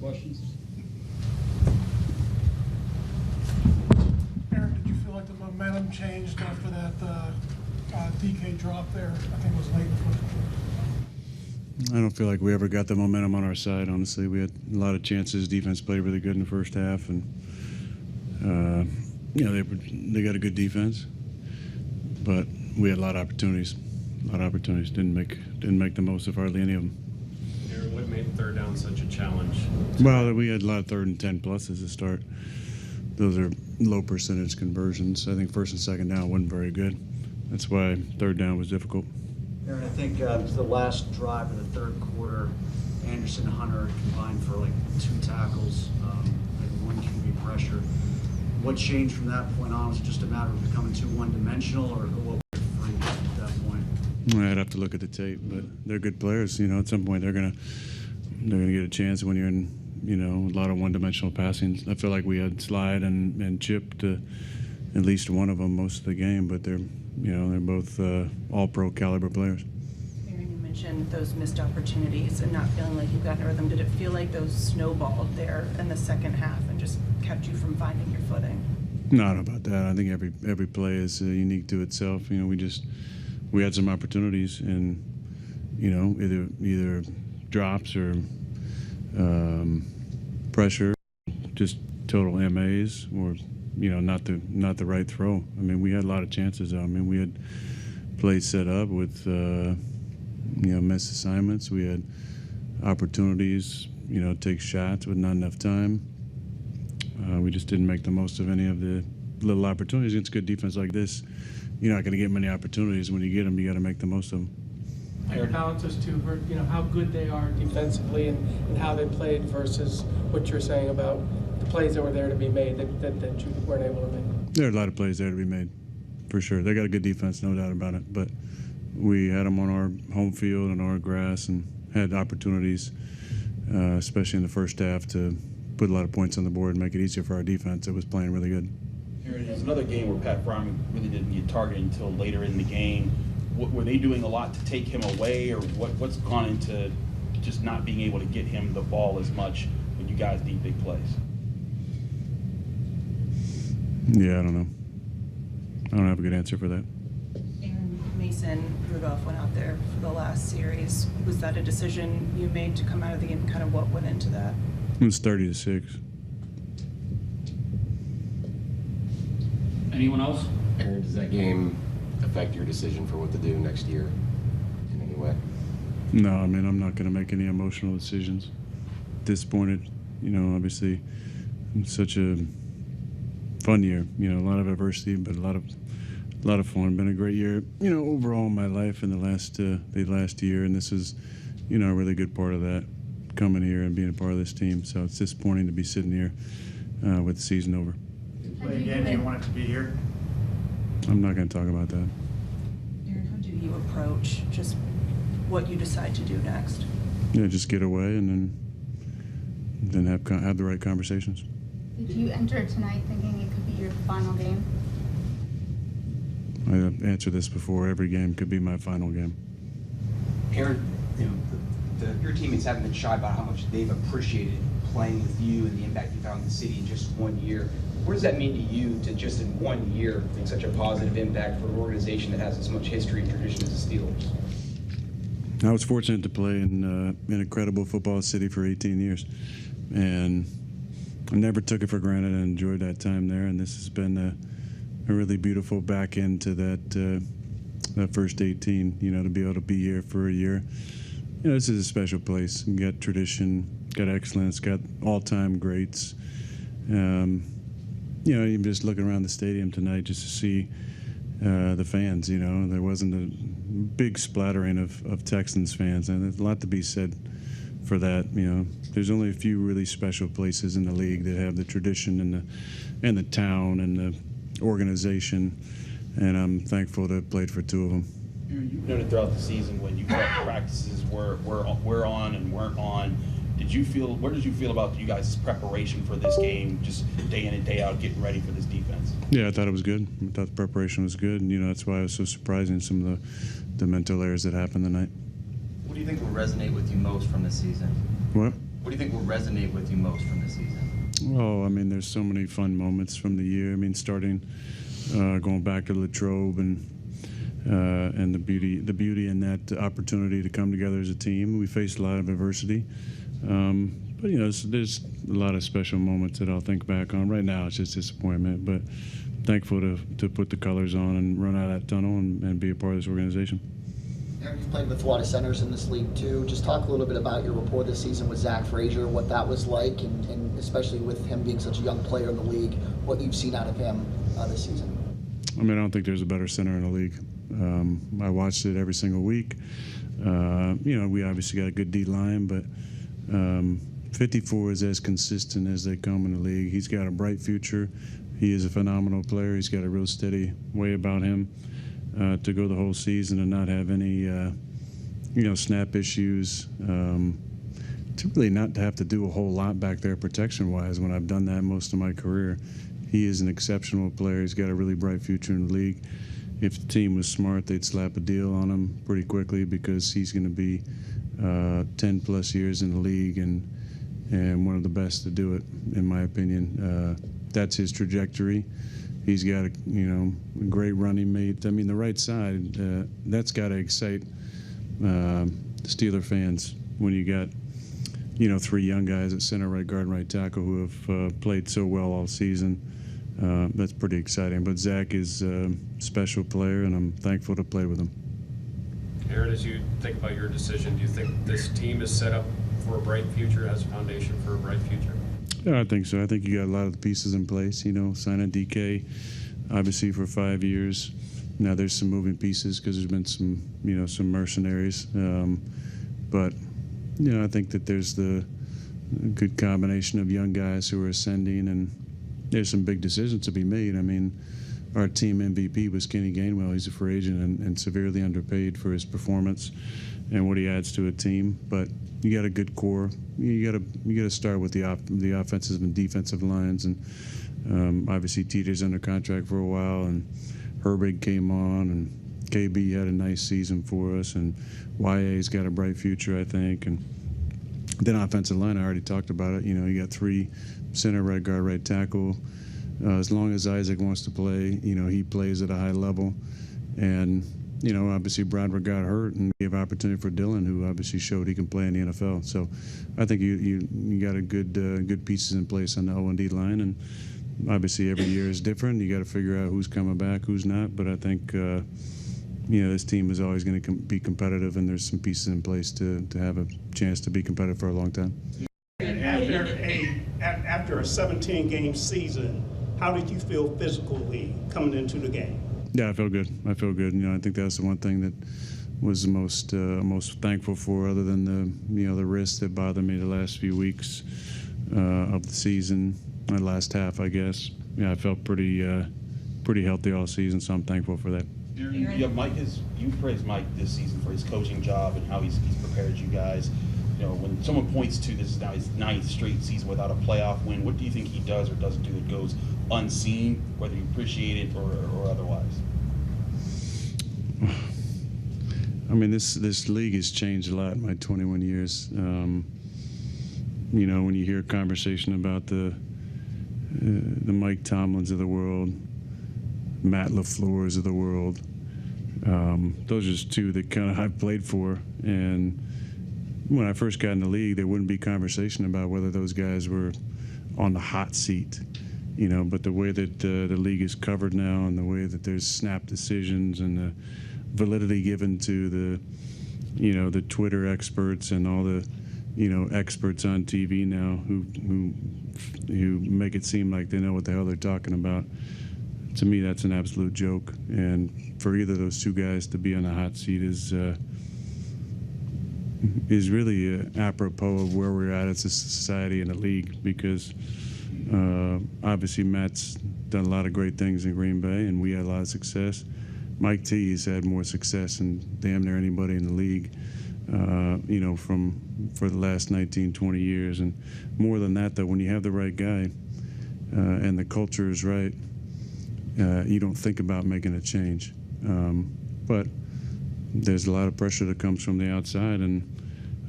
questions? Aaron, did you feel like the momentum changed after that DK drop there? I think it was late in the first quarter. I don't feel like we ever got the momentum on our side, honestly. We had a lot of chances. Defense played really good in the first half, and they got a good defense, but we had a lot of opportunities. Didn't make the most of hardly any of them. Aaron, what made third down such a challenge? Well, we had a lot of 3rd and 10 pluses to start. Those are low percentage conversions. I think first and second down wasn't very good. That's why third down was difficult. Aaron, I think it was the last drive of the third quarter. Anderson and Hunter combined for like 2 tackles, and 1 QB pressure. What changed from that point on? Was it just a matter of becoming too one-dimensional, or what was free at that point? I'd have to look at the tape, but they're good players. At some point they're gonna get a chance when you're in, a lot of one-dimensional passing. I feel like we had Slide and Chip to at least one of them most of the game, but they're both all-pro caliber players. Aaron, you mentioned those missed opportunities and not feeling like you got a rhythm. Did it feel like those snowballed there in the second half and just kept you from finding your footing? Not about that. I think every play is unique to itself. We had some opportunities, and either drops or pressure, just total MAs, or not the right throw. We had a lot of chances though. We had plays set up with missed assignments. We had opportunities, take shots with not enough time. We just didn't make the most of any of the little opportunities. Against good defense like this, you're not going to get many opportunities. When you get them, you got to make the most of them. Your balances too, how good they are defensively and how they played versus what you're saying about the plays that were there to be made that you weren't able to make. There are a lot of plays there to be made, for sure. They got a good defense, no doubt about it. But we had them on our home field and our grass, and had opportunities, especially in the first half, to put a lot of points on the board and make it easier for our defense. It was playing really good. Aaron, there's another game where Pat Brown really didn't get targeted until later in the game. Were they doing a lot to take him away, or what's gone into just not being able to get him the ball as much when you guys need big plays? Yeah, I don't know. I don't have a good answer for that. Aaron, Mason Rudolph went out there for the last series. Was that a decision you made to come out of the game? Kind of what went into that? It was 30-6. Anyone else? Aaron, does that game affect your decision for what to do next year in any way? No, I'm not going to make any emotional decisions. Disappointed, obviously. It's such a fun year. A lot of adversity, but a lot of fun. Been a great year, overall in my life in the last year, and this is, a really good part of that, coming here and being a part of this team. So it's disappointing to be sitting here with the season over. Play again. Do you want it to be here? I'm not going to talk about that. Aaron, how do you approach just what you decide to do next? Yeah, just get away and then have the right conversations. Did you enter tonight thinking it could be your final game? I've answered this before. Every game could be my final game. Aaron, your teammates haven't been shy about how much they've appreciated playing with you and the impact you found in the city in just 1 year. What does that mean to you to just in 1 year make such a positive impact for an organization that has as much history and tradition as the Steelers? I was fortunate to play in an incredible football city for 18 years, and I never took it for granted and enjoyed that time there. And this has been a really beautiful back end to that first 18. To be able to be here for a year. This is a special place. You got tradition, got excellence, got all-time greats. Even just looking around the stadium tonight just to see the fans, there wasn't a big splattering of Texans fans, and there's a lot to be said for that. There's only a few really special places in the league that have the tradition and the town and the organization, and I'm thankful to have played for 2 of them. You've noted throughout the season when you felt practices were on and weren't on. Where did you feel about you guys' preparation for this game, just day in and day out, getting ready for this defense? Yeah, I thought it was good. I thought the preparation was good, and that's why it was so surprising, some of the mental errors that happened tonight. What do you think will resonate with you most from this season? What? What do you think will resonate with you most from this season? Oh, I mean, there's so many fun moments from the year. I mean, starting going back to Latrobe and the beauty in that opportunity to come together as a team. We faced a lot of adversity, but you know, there's a lot of special moments that I'll think back on. Right now, it's just disappointment, but thankful to put the colors on and run out of that tunnel and be a part of this organization. Aaron, you've played with a lot of centers in this league too. Just talk a little bit about your rapport this season with Zach Frazier, what that was like, and especially with him being such a young player in the league, what you've seen out of him this season. I mean, I don't think there's a better center in the league. I watched it every single week. You know, we obviously got a good D line, but 54 is as consistent as they come in the league. He's got a bright future. He is a phenomenal player. He's got a real steady way about him to go the whole season and not have any, you know, snap issues. To really not have to do a whole lot back there protection-wise when I've done that most of my career. He is an exceptional player. He's got a really bright future in the league. If the team was smart, they'd slap a deal on him pretty quickly because he's going to be 10-plus years in the league and one of the best to do it, in my opinion. That's his trajectory. He's got a great running mate. I mean, the right side, that's got to excite Steeler fans when you got three young guys at center, right guard, and right tackle who have played so well all season. That's pretty exciting. But Zach is a special player, and I'm thankful to play with him. Aaron, as you think about your decision, do you think this team is set up for a bright future, has a foundation for a bright future? Yeah, I think so. I think you got a lot of the pieces in place. Signing DK, obviously for 5 years. Now there's some moving pieces because there's been some mercenaries. But I think that there's the good combination of young guys who are ascending, and there's some big decisions to be made. I mean, our team MVP was Kenny Gainwell. He's a free agent and severely underpaid for his performance and what he adds to a team. But you got a good core. You got to start with the offensive and defensive lines, and obviously TJ's under contract for a while, and Herbig came on, and KB had a nice season for us, and YA's got a bright future, I think. And then offensive line, I already talked about it. You got three center, right guard, right tackle. As long as Isaac wants to play, he plays at a high level. And, obviously Broderick got hurt and gave opportunity for Dylan, who obviously showed he can play in the NFL. So I think you got a good pieces in place on the O&D line. And obviously every year is different. You got to figure out who's coming back, who's not. But I think, this team is always going to be competitive, and there's some pieces in place to have a chance to be competitive for a long time. After a 17-game season, how did you feel physically coming into the game? Yeah, I feel good. I think that's the one thing that was the most thankful for, other than the wrist that bothered me the last few weeks of the season, the last half, I guess. Yeah, I felt pretty healthy all season, so I'm thankful for that. You've praised Mike this season for his coaching job and how he's prepared you guys. When someone points to this is now his 9th straight season without a playoff win, what do you think he does or doesn't do that goes unseen, whether you appreciate it or otherwise? I mean, this league has changed a lot in my 21 years. When you hear a conversation about the Mike Tomlins of the world, Matt LaFleurs of the world, those are just two that kind of I've played for. And when I first got in the league, there wouldn't be conversation about whether those guys were on the hot seat, but the way that the league is covered now, and the way that there's snap decisions, and the validity given to the Twitter experts and all the experts on TV now who make it seem like they know what the hell they're talking about. To me, that's an absolute joke. And for either of those two guys to be on the hot seat is really apropos of where we're at as a society and a league, because obviously Matt's done a lot of great things in Green Bay, and we had a lot of success. Mike T has had more success than damn near anybody in the league, for the last 19, 20 years. And more than that, though, when you have the right guy and the culture is right, you don't think about making a change. But there's a lot of pressure that comes from the outside, and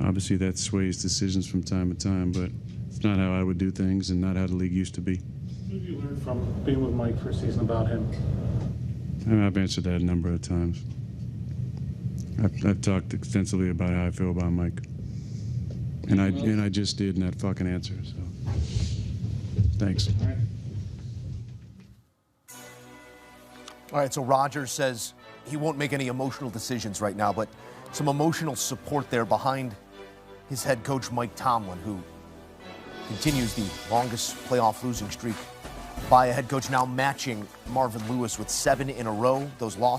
Obviously, that sways decisions from time to time, but it's not how I would do things and not how the league used to be. What have you learned from being with Mike for a season about him? I've answered that a number of times. I've talked extensively about how I feel about Mike, and I just did in that fucking answer. So, thanks. All right, so Rodgers says he won't make any emotional decisions right now, but some emotional support there behind his head coach, Mike Tomlin, who continues the longest playoff losing streak by a head coach, now matching Marvin Lewis with 7 in a row. Those losses